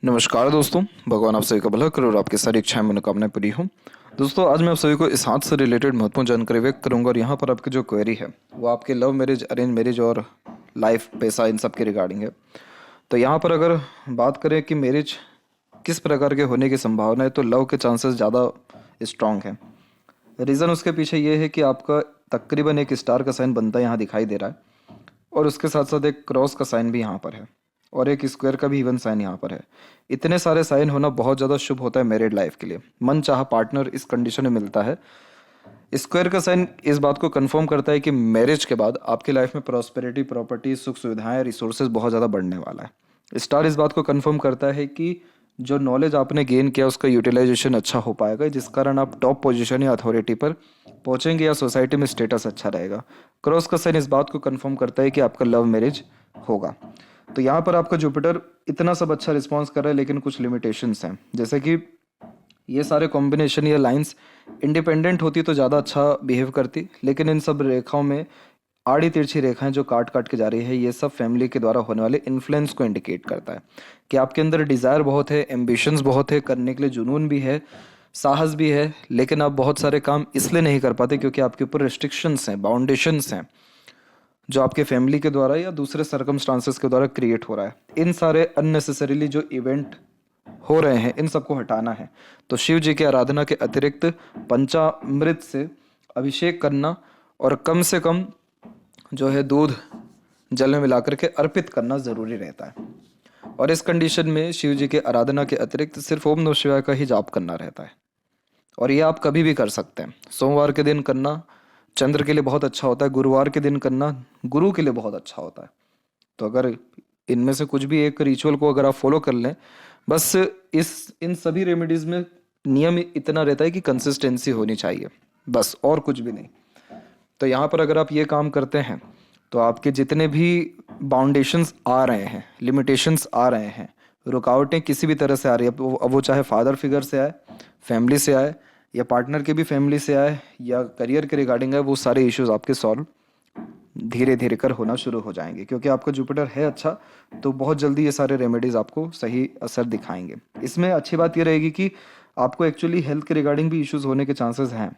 नमस्कार दोस्तों, भगवान आप सभी का भला करे और आपकी सारी इच्छाएं मनोकामनाएं पूरी हों। दोस्तों, आज मैं आप सभी को इस हाथ से रिलेटेड महत्वपूर्ण जानकारी व्यक्त करूंगा और यहाँ पर आपकी जो क्वेरी है वो आपके लव मैरिज, अरेंज मैरिज और लाइफ, पैसा, इन सब के रिगार्डिंग है। तो यहाँ पर अगर बात करें कि मैरिज किस प्रकार के होने की संभावना है, तो लव के चांसेस ज़्यादा स्ट्रांग हैं। रीज़न उसके पीछे ये है कि आपका तकरीबन एक स्टार का साइन बनता यहाँ दिखाई दे रहा है और उसके साथ साथ एक क्रॉस का साइन भी यहाँ पर है और एक स्क्वायर का भी इवन साइन यहाँ पर है। इतने सारे साइन होना बहुत ज़्यादा शुभ होता है मैरिड लाइफ के लिए। मन चाहा पार्टनर इस कंडीशन में मिलता है। स्क्वायर का साइन इस बात को कंफर्म करता है कि मैरिज के बाद आपकी लाइफ में प्रॉस्पेरिटी, प्रॉपर्टी, सुख सुविधाएं, रिसोर्सेज बहुत ज़्यादा बढ़ने वाला है। स्टार इस बात को कंफर्म करता है कि जो नॉलेज आपने गेन किया उसका यूटिलाइजेशन अच्छा हो पाएगा, जिस कारण आप टॉप पोजीशन या अथॉरिटी पर पहुंचेंगे या सोसाइटी में स्टेटस अच्छा रहेगा। क्रॉस का साइन इस बात को कंफर्म करता है कि आपका लव मैरिज होगा। तो यहाँ पर आपका जुपिटर इतना सब अच्छा रिस्पॉन्स कर रहा है, लेकिन कुछ लिमिटेशंस हैं। जैसे कि ये सारे कॉम्बिनेशन या लाइंस इंडिपेंडेंट होती तो ज़्यादा अच्छा बिहेव करती, लेकिन इन सब रेखाओं में आड़ी तिरछी रेखाएं जो काट काट के जा रही है, ये सब फैमिली के द्वारा होने वाले इन्फ्लुएंस को इंडिकेट करता है कि आपके अंदर डिज़ायर बहुत है, एम्बिशंस बहुत है, करने के लिए जुनून भी है, साहस भी है, लेकिन आप बहुत सारे काम इसलिए नहीं कर पाते क्योंकि आपके ऊपर रिस्ट्रिक्शंस हैं, बाउंडेशंस हैं, जो आपके फैमिली के द्वारा या दूसरे सर्कमस्टांसेस के द्वारा क्रिएट हो रहा है। इन सारे अननेसेसरीली जो इवेंट हो रहे हैं, इन सबको हटाना है। तो शिव जी की आराधना के अतिरिक्त पंचामृत से अभिषेक करना और कम से कम जो है दूध जल में मिलाकर के अर्पित करना ज़रूरी रहता है। और इस कंडीशन में शिव जी के आराधना के अतिरिक्त सिर्फ ओम नमः शिवाय का ही जाप करना रहता है। और ये आप कभी भी कर सकते हैं। सोमवार के दिन करना चंद्र के लिए बहुत अच्छा होता है, गुरुवार के दिन करना गुरु के लिए बहुत अच्छा होता है। तो अगर इनमें से कुछ भी एक रिचुअल को अगर आप फॉलो कर लें, बस इन सभी रेमेडीज में नियम इतना रहता है कि कंसिस्टेंसी होनी चाहिए, बस, और कुछ भी नहीं। तो यहाँ पर अगर आप ये काम करते हैं तो आपके जितने भी बाउंडेशंस आ रहे हैं, लिमिटेशंस आ रहे हैं, रुकावटें किसी भी तरह से आ रही है, अब वो चाहे फादर फिगर से आए, फैमिली से आए, या पार्टनर के भी फैमिली से आए, या करियर के रिगार्डिंग है, वो सारे इश्यूज आपके सॉल्व धीरे धीरे कर होना शुरू हो जाएंगे। क्योंकि आपका जुपिटर है अच्छा, तो बहुत जल्दी ये सारे रेमेडीज आपको सही असर दिखाएंगे। इसमें अच्छी बात ये रहेगी कि आपको एक्चुअली हेल्थ के रिगार्डिंग भी इश्यूज होने के चांसेस हैं,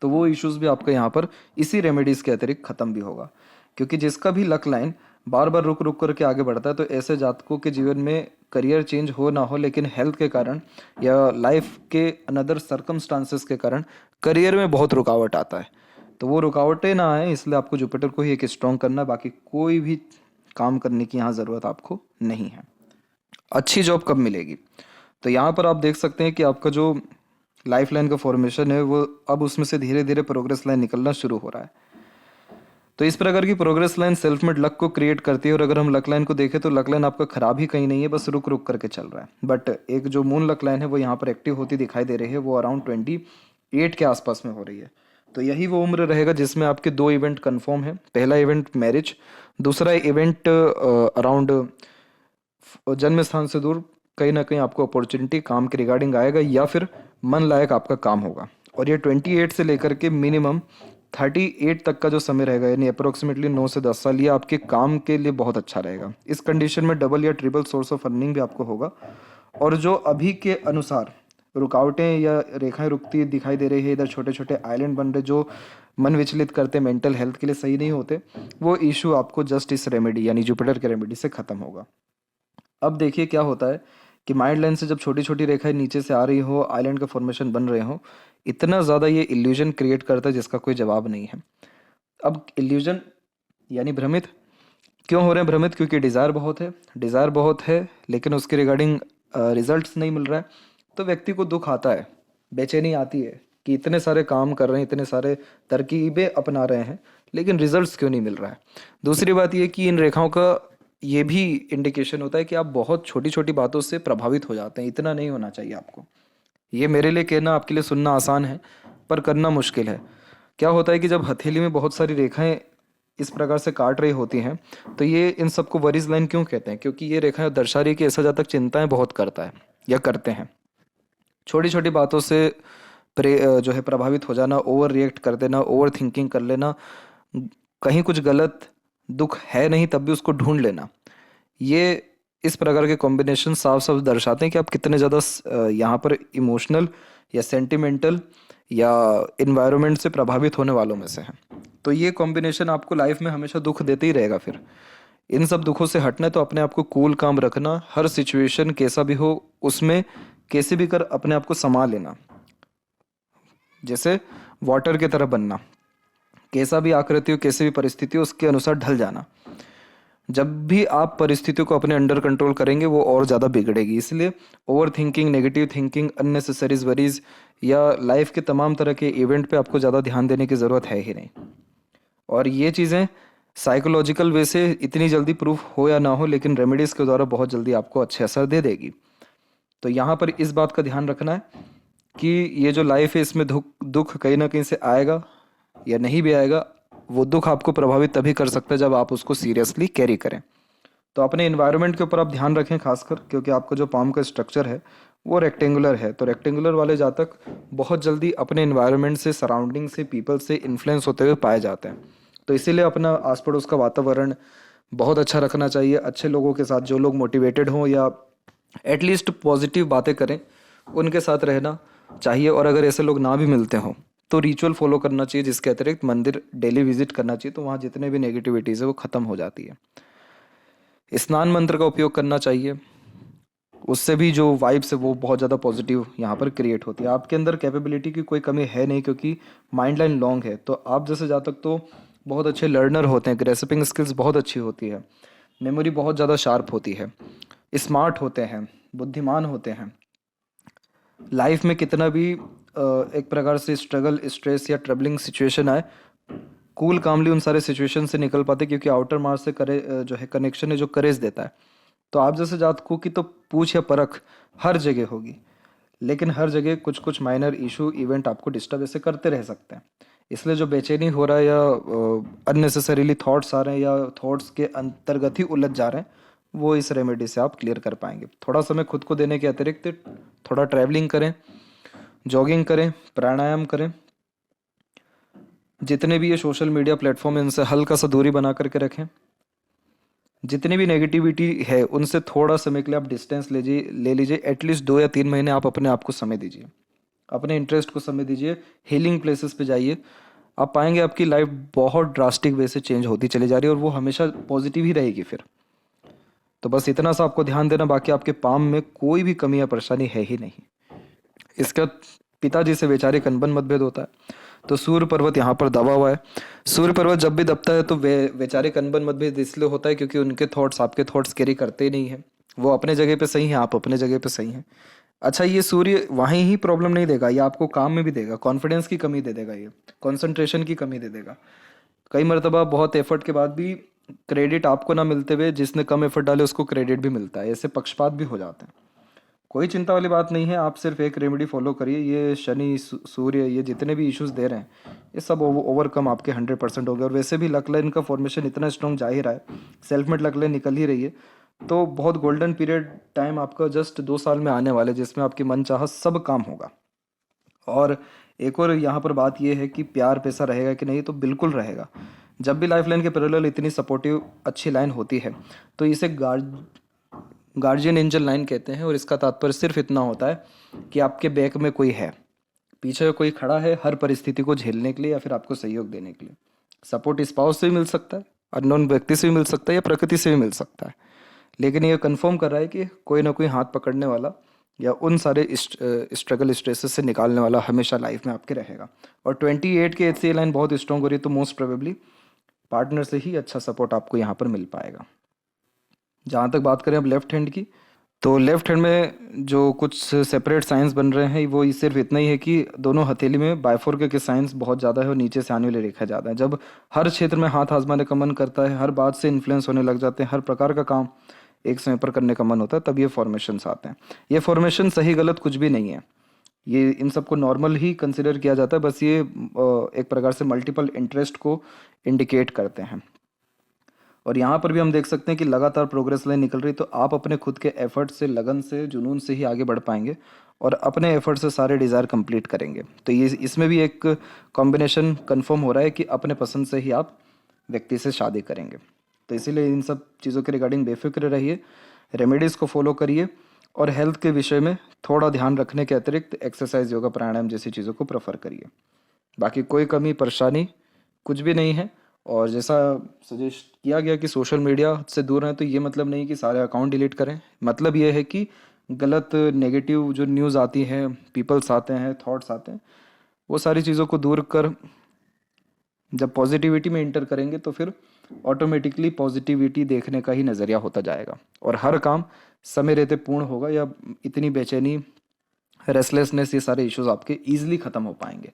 तो वो इश्यूज भी आपका यहाँ पर इसी रेमेडीज के अतिरिक्त खत्म भी होगा। क्योंकि जिसका भी लक लाइन बार बार रुक रुक करके आगे बढ़ता है, तो ऐसे जातकों के जीवन में करियर चेंज हो ना हो, लेकिन हेल्थ के कारण या लाइफ के अनदर सर्कमस्टांसेस के कारण करियर में बहुत रुकावट आता है। तो वो रुकावटें ना आए, इसलिए आपको जुपिटर को ही एक स्ट्रॉन्ग करना है। बाकी कोई भी काम करने की यहाँ ज़रूरत आपको नहीं है। अच्छी जॉब कब मिलेगी? तो यहाँ पर आप देख सकते हैं कि आपका जो लाइफ लाइन का फॉर्मेशन है वो अब उसमें से धीरे धीरे प्रोग्रेस लाइन निकलना शुरू हो रहा है। तो इस प्रकार की progress line self made luck को क्रिएट करती है। और अगर हम लक लाइन को देखें तो लक लाइन आपका खराब ही कहीं नहीं है, बस रुक रुक करके चल रहा है। बट एक जो मून लक लाइन है वो यहाँ पर एक्टिव होती दिखाई दे रही है, वो अराउंड 28 के आसपास में हो रही है। तो यही वो उम्र रहेगा जिसमें आपके दो इवेंट कंफर्म है। पहला इवेंट मैरिज, दूसरा इवेंट अराउंड जन्म स्थान से दूर कहीं ना कहीं आपको अपॉर्चुनिटी काम के रिगार्डिंग आएगा, या फिर मन लायक आपका काम होगा। और ये 28 से लेकर के मिनिमम 38 तक का जो समय रहेगा, यानी अप्रोक्सीमेटली 9 से 10 साल, ये आपके काम के लिए बहुत अच्छा रहेगा। इस कंडीशन में डबल या ट्रिपल सोर्स ऑफ अर्निंग भी आपको होगा। और जो अभी के अनुसार रुकावटें या रेखाएं रुकती दिखाई दे रही है, इधर छोटे छोटे आइलैंड बन रहे जो मन विचलित करते, मेंटल हेल्थ के लिए सही नहीं होते, वो इशू आपको जस्ट इस रेमेडी यानी जुपिटर के रेमेडी से खत्म होगा। अब देखिए क्या होता है कि माइंड लाइन से जब छोटी छोटी रेखाएं नीचे से आ रही हो, आइलैंड का फॉर्मेशन बन रहे हो, इतना ज़्यादा ये इल्यूजन क्रिएट करता है जिसका कोई जवाब नहीं है। अब इल्यूजन यानी भ्रमित क्यों हो रहे हैं? भ्रमित क्योंकि डिज़ायर बहुत है, डिज़ायर बहुत है, लेकिन उसके रिगार्डिंग रिजल्ट्स नहीं मिल रहा है। तो व्यक्ति को दुख आता है, बेचैनी आती है कि इतने सारे काम कर रहे हैं, इतने सारे तरकीबें अपना रहे हैं, लेकिन रिजल्ट्स क्यों नहीं मिल रहा है। दूसरी बात ये कि इन रेखाओं का ये भी इंडिकेशन होता है कि आप बहुत छोटी छोटी बातों से प्रभावित हो जाते हैं। इतना नहीं होना चाहिए आपको। ये मेरे लिए कहना, आपके लिए सुनना आसान है, पर करना मुश्किल है। क्या होता है कि जब हथेली में बहुत सारी रेखाएं इस प्रकार से काट रही होती हैं, तो ये इन सबको वरीज लाइन क्यों कहते हैं? क्योंकि ये रेखाएं दर्शा रही है कि ऐसा जातक चिंताएं बहुत करता है या करते हैं। छोटी छोटी बातों से जो है प्रभावित हो जाना, ओवर रिएक्ट कर देना, ओवर थिंकिंग कर लेना, कहीं कुछ गलत दुख है नहीं तब भी उसको ढूंढ लेना, ये इस प्रकार के कॉम्बिनेशन साफ साफ दर्शाते हैं कि आप कितने ज़्यादा यहाँ पर इमोशनल या सेंटिमेंटल या इन्वायरमेंट से प्रभावित होने वालों में से हैं। तो ये कॉम्बिनेशन आपको लाइफ में हमेशा दुख देते ही रहेगा। फिर इन सब दुखों से हटना है तो अपने आप को कूल काम रखना, हर सिचुएशन कैसा भी हो उसमें कैसे भी कर अपने आप को संभाल लेना, जैसे वाटर की तरह बनना, कैसा भी आकृति हो कैसे भी परिस्थिति हो उसके अनुसार ढल जाना। जब भी आप परिस्थितियों को अपने अंडर कंट्रोल करेंगे वो और ज़्यादा बिगड़ेगी। इसलिए overthinking, negative thinking, unnecessary worries या लाइफ के तमाम तरह के इवेंट पे आपको ज़्यादा ध्यान देने की ज़रूरत है ही नहीं। और ये चीज़ें साइकोलॉजिकल वे से इतनी जल्दी प्रूफ हो या ना हो, लेकिन रेमेडीज़ के द्वारा बहुत जल्दी आपको अच्छे असर दे देगी। तो यहाँ पर इस बात का ध्यान रखना है कि ये जो लाइफ है इसमें दुख दुख कहीं ना कहीं से आएगा या नहीं भी आएगा, वो दुख आपको प्रभावित तभी कर सकता है जब आप उसको सीरियसली कैरी करें। तो अपने इन्वायरमेंट के ऊपर आप ध्यान रखें खासकर, क्योंकि आपका जो पाम का स्ट्रक्चर है वो रेक्टेंगुलर है। तो रेक्टेंगुलर वाले जातक बहुत जल्दी अपने इन्वायरमेंट से, सराउंडिंग से, पीपल से इन्फ्लुएंस होते हुए पाए जाते हैं। तो इसीलिए अपना आस पड़ोस का वातावरण बहुत अच्छा रखना चाहिए, अच्छे लोगों के साथ, जो लोग मोटिवेटेड हों या एटलीस्ट पॉजिटिव बातें करें उनके साथ रहना चाहिए। और अगर ऐसे लोग ना भी मिलते हों तो रिचुअल फॉलो करना चाहिए, जिसके अतिरिक्त मंदिर डेली विजिट करना चाहिए, तो वहाँ जितने भी नेगेटिविटीज़ है वो ख़त्म हो जाती है। स्नान मंत्र का उपयोग करना चाहिए, उससे भी जो वाइब्स है वो बहुत ज़्यादा पॉजिटिव यहाँ पर क्रिएट होती है। आपके अंदर कैपेबिलिटी की कोई कमी है नहीं, क्योंकि माइंड लाइन लॉन्ग है। तो आप जैसे जातक तो बहुत अच्छे लर्नर होते हैं, ग्रेस्पिंग स्किल्स बहुत अच्छी होती है, मेमोरी बहुत ज़्यादा शार्प होती है, स्मार्ट होते हैं, बुद्धिमान होते हैं। लाइफ में कितना भी एक प्रकार से स्ट्रगल, स्ट्रेस या ट्रबलिंग सिचुएशन आए, कूल कामली उन सारे सिचुएशन से निकल पाते, क्योंकि आउटर मार्स से करे जो है कनेक्शन है जो करेज देता है। तो आप जैसे जातकों की तो पूछ या परख हर जगह होगी, लेकिन हर जगह कुछ कुछ माइनर इशू इवेंट आपको डिस्टर्ब ऐसे करते रह सकते हैं। इसलिए जो बेचैनी हो रहा है या अननेसेसरीली थॉट्स आ रहे हैं या थॉट्स के अंतर्गत ही उलझ जा रहे हैं, वो इस रेमेडी से आप क्लियर कर पाएंगे। थोड़ा समय खुद को देने के अतिरिक्त थोड़ा ट्रैवलिंग करें, जॉगिंग करें, प्राणायाम करें। जितने भी ये सोशल मीडिया प्लेटफॉर्म है इनसे हल्का सा दूरी बना करके रखें। जितनी भी नेगेटिविटी है उनसे थोड़ा समय के लिए आप डिस्टेंस ले लीजिए। एटलीस्ट 2 या 3 महीने आप अपने आप को समय दीजिए, अपने इंटरेस्ट को समय दीजिए, हीलिंग प्लेसेस पे जाइए। आप पाएंगे आपकी लाइफ बहुत ड्रास्टिक वे से चेंज होती चली जा रही है और वो हमेशा पॉजिटिव ही रहेगी फिर। तो बस इतना सा आपको ध्यान देना, बाकी आपके पाम में कोई भी कमी या परेशानी है ही नहीं। इसका पिताजी से वैचारिक अनबन मतभेद होता है, तो सूर्य पर्वत यहाँ पर दबा हुआ है। सूर्य पर्वत जब भी दबता है तो वैचारिक अनबन मतभेद इसलिए होता है क्योंकि उनके थॉट्स आपके थॉट्स कैरी करते ही नहीं है। वो अपने जगह पे सही हैं, आप अपने जगह पे सही हैं। अच्छा, ये सूर्य वहीं ही प्रॉब्लम नहीं देगा, ये आपको काम में भी देगा, कॉन्फिडेंस की कमी दे देगा, ये कंसंट्रेशन की कमी दे देगा। कई मरतबा बहुत एफर्ट के बाद भी क्रेडिट आपको ना मिलते हुए जिसने कम एफर्ट डाले उसको क्रेडिट भी मिलता है। ऐसे पक्षपात भी हो जाते हैं। कोई चिंता वाली बात नहीं है, आप सिर्फ एक रेमेडी फॉलो करिए। ये शनि, सूर्य, ये जितने भी इश्यूज दे रहे हैं ये सब ओवरकम आपके 100% हो गए। और वैसे भी लक लाइन का फॉर्मेशन इतना स्ट्रॉन्ग जा ही रहा है, सेल्फ मेड लक लाइन निकल ही रही है। तो बहुत गोल्डन पीरियड टाइम आपका जस्ट 2 साल में आने वाले, जिसमें आपकी मन चाहा सब काम होगा। और एक और यहाँ पर बात यह है कि प्यार पैसा रहेगा कि नहीं, तो बिल्कुल रहेगा। जब भी लाइफ लाइन के पैरेलल इतनी सपोर्टिव अच्छी लाइन होती है तो इसे गार्जियन एंजल लाइन कहते हैं। और इसका तात्पर्य सिर्फ इतना होता है कि आपके बैक में कोई है, पीछे कोई खड़ा है हर परिस्थिति को झेलने के लिए या फिर आपको सहयोग देने के लिए। सपोर्ट स्पाउस से भी मिल सकता है, अननोन व्यक्ति से भी मिल सकता है या प्रकृति से भी मिल सकता है, लेकिन ये कंफर्म कर रहा है कि कोई ना कोई हाथ पकड़ने वाला या उन सारे स्ट्रगल स्ट्रेसेस से निकालने वाला हमेशा लाइफ में आपके रहेगा। और 28 के HCA लाइन बहुत स्ट्रॉन्ग हो रही है, तो मोस्ट प्रोबेबली पार्टनर से ही अच्छा सपोर्ट आपको यहाँ पर मिल पाएगा। जहाँ तक बात करें अब लेफ्ट हैंड की, तो लेफ्ट हैंड में जो कुछ सेपरेट साइंस बन रहे हैं वो सिर्फ इतना ही है कि दोनों हथेली में बाइफोर्क के साइंस बहुत ज़्यादा है और नीचे से आने वाली रेखा ज़्यादा है। जब हर क्षेत्र में हाथ आजमाने का मन करता है, हर बात से इन्फ्लुएंस होने लग जाते हैं, हर प्रकार का काम एक समय पर करने का मन होता है, तब ये फॉर्मेशंस आते हैं। ये फॉर्मेशन सही गलत कुछ भी नहीं है, ये इन सबको नॉर्मल ही कंसिडर किया जाता है। बस ये एक प्रकार से मल्टीपल इंटरेस्ट को इंडिकेट करते हैं। और यहाँ पर भी हम देख सकते हैं कि लगातार प्रोग्रेस लाइन निकल रही, तो आप अपने खुद के एफर्ट से, लगन से, जुनून से ही आगे बढ़ पाएंगे और अपने एफर्ट से सारे डिज़ायर कंप्लीट करेंगे। तो ये इसमें भी एक कॉम्बिनेशन कंफर्म हो रहा है कि अपने पसंद से ही आप व्यक्ति से शादी करेंगे। तो इसीलिए इन सब चीज़ों के रिगार्डिंग बेफिक्र रहिए। रेमेडीज़ को फॉलो करिए और हेल्थ के विषय में थोड़ा ध्यान रखने के अतिरिक्त एक्सरसाइज, योगा, प्राणायाम जैसी चीज़ों को प्रेफर करिए। बाकी कोई कमी परेशानी कुछ भी नहीं है। और जैसा सजेस्ट किया गया कि सोशल मीडिया से दूर रहें, तो ये मतलब नहीं कि सारे अकाउंट डिलीट करें। मतलब ये है कि गलत नेगेटिव जो न्यूज़ आती हैं, पीपल्स आते हैं, थॉट्स आते हैं, वो सारी चीज़ों को दूर कर जब पॉजिटिविटी में इंटर करेंगे तो फिर ऑटोमेटिकली पॉजिटिविटी देखने का ही नज़रिया होता जाएगा और हर काम समय रहते पूर्ण होगा, या इतनी बेचैनी, रेस्टलेसनेस, ये सारे इश्यूज आपके ईजिली ख़त्म हो पाएंगे।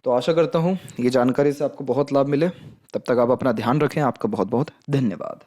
तो आशा करता हूँ ये जानकारी से आपको बहुत लाभ मिले। तब तक आप अपना ध्यान रखें। आपका बहुत बहुत धन्यवाद।